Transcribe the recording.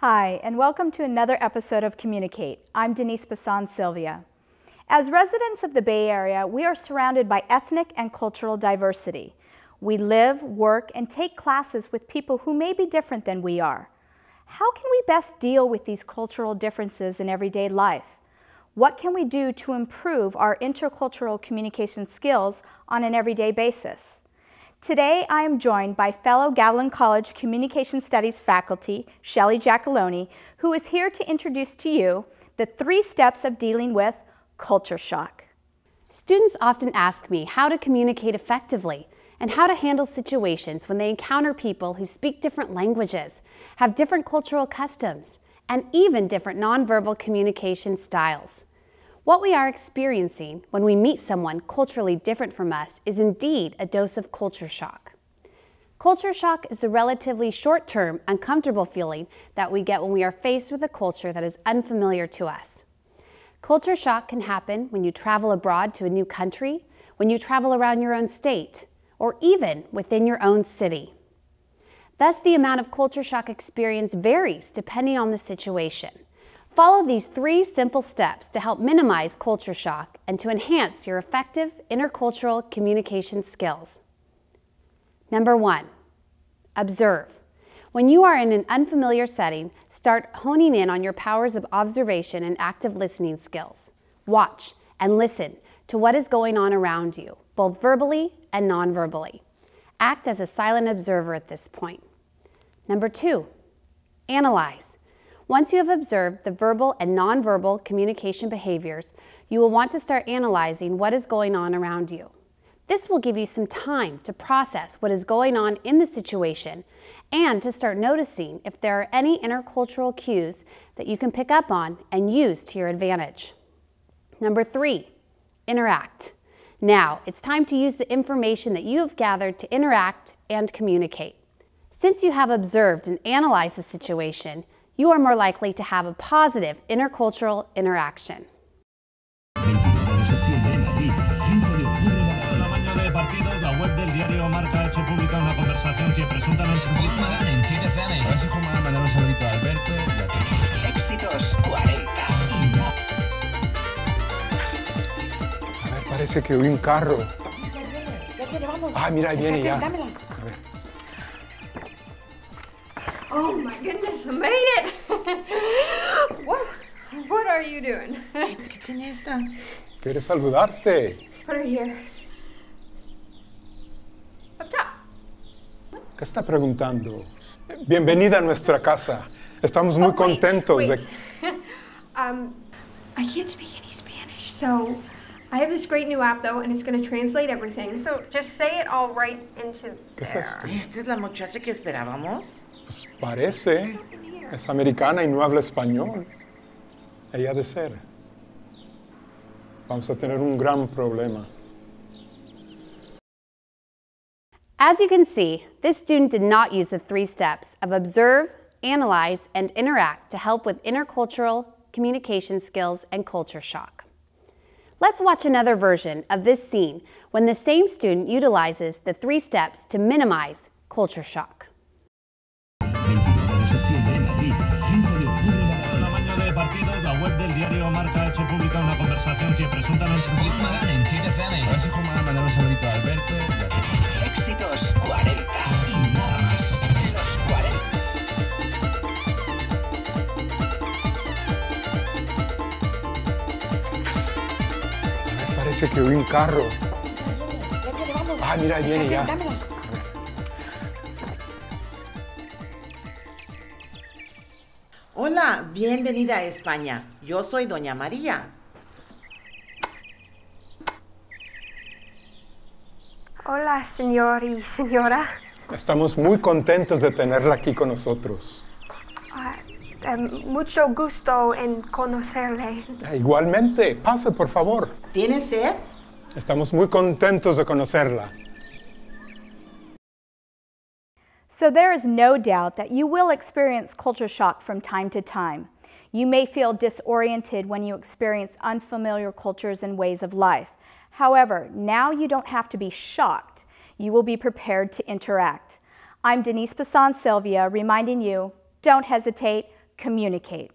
Hi, and welcome to another episode of Communicate. I'm Denise Besson Sylvia. As residents of the Bay Area, we are surrounded by ethnic and cultural diversity. We live, work, and take classes with people who may be different than we are. How can we best deal with these cultural differences in everyday life? What can we do to improve our intercultural communication skills on an everyday basis? Today, I am joined by fellow Gavilan College Communication Studies faculty, Shelley Giacalone, who is here to introduce to you the 3 steps of dealing with culture shock. Students often ask me how to communicate effectively and how to handle situations when they encounter people who speak different languages, have different cultural customs, and even different nonverbal communication styles. What we are experiencing when we meet someone culturally different from us is indeed a dose of culture shock. Culture shock is the relatively short-term, uncomfortable feeling that we get when we are faced with a culture that is unfamiliar to us. Culture shock can happen when you travel abroad to a new country, when you travel around your own state, or even within your own city. Thus, the amount of culture shock experience varies depending on the situation. Follow these 3 simple steps to help minimize culture shock and to enhance your effective intercultural communication skills. Number 1, observe. When you are in an unfamiliar setting, start honing in on your powers of observation and active listening skills. Watch and listen to what is going on around you, both verbally and non-verbally. Act as a silent observer at this point. Number 2, analyze. Once you have observed the verbal and nonverbal communication behaviors, you will want to start analyzing what is going on around you. This will give you some time to process what is going on in the situation and to start noticing if there are any intercultural cues that you can pick up on and use to your advantage. Number 3, interact. Now, it's time to use the information that you have gathered to interact and communicate. Since you have observed and analyzed the situation, you are more likely to have a positive intercultural interaction. Éxitos 40. A ver, parece que oí un carro. Ya que llevamos. Ah, mira, ahí viene ya. Dámela. A ver. Oh my goodness, I made it! What are you doing? ¿Qué tiene esta? Quiere saludarte. Put her here. Up top. ¿Qué está preguntando? Bienvenida a nuestra casa. Estamos muy contentos wait. de... I can't speak any Spanish, so I have this great new app though, and it's going to translate everything. So just say it all right into ¿Qué es there. esto? ¿Esta es la muchacha que esperábamos? Pues parece. Es americana y no habla español. Ella ha de ser. Vamos a tener un gran problema. As you can see, this student did not use the 3 steps of observe, analyze, and interact to help with intercultural communication skills and culture shock. Let's watch another version of this scene when the same student utilizes the 3 steps to minimize culture shock. La web del diario Marca ha hecho pública una conversación que presuntamente... en 7 FM. Así como ha mandado un saludito a Alberto. Éxitos 40. Y nada más. Los 40. A ver, parece que oí un carro. Ya que llevamos. Ah, mira, ahí viene ya. Dámela. Hola, bienvenida a España. Yo soy Doña María. Hola, señor y señora. Estamos muy contentos de tenerla aquí con nosotros. Mucho gusto en conocerle. Igualmente, pase por favor. ¿Tienes sed? Estamos muy contentos de conocerla. So there is no doubt that you will experience culture shock from time to time. You may feel disoriented when you experience unfamiliar cultures and ways of life. However, now you don't have to be shocked. You will be prepared to interact. I'm Denise Besson Sylvia reminding you, don't hesitate, communicate.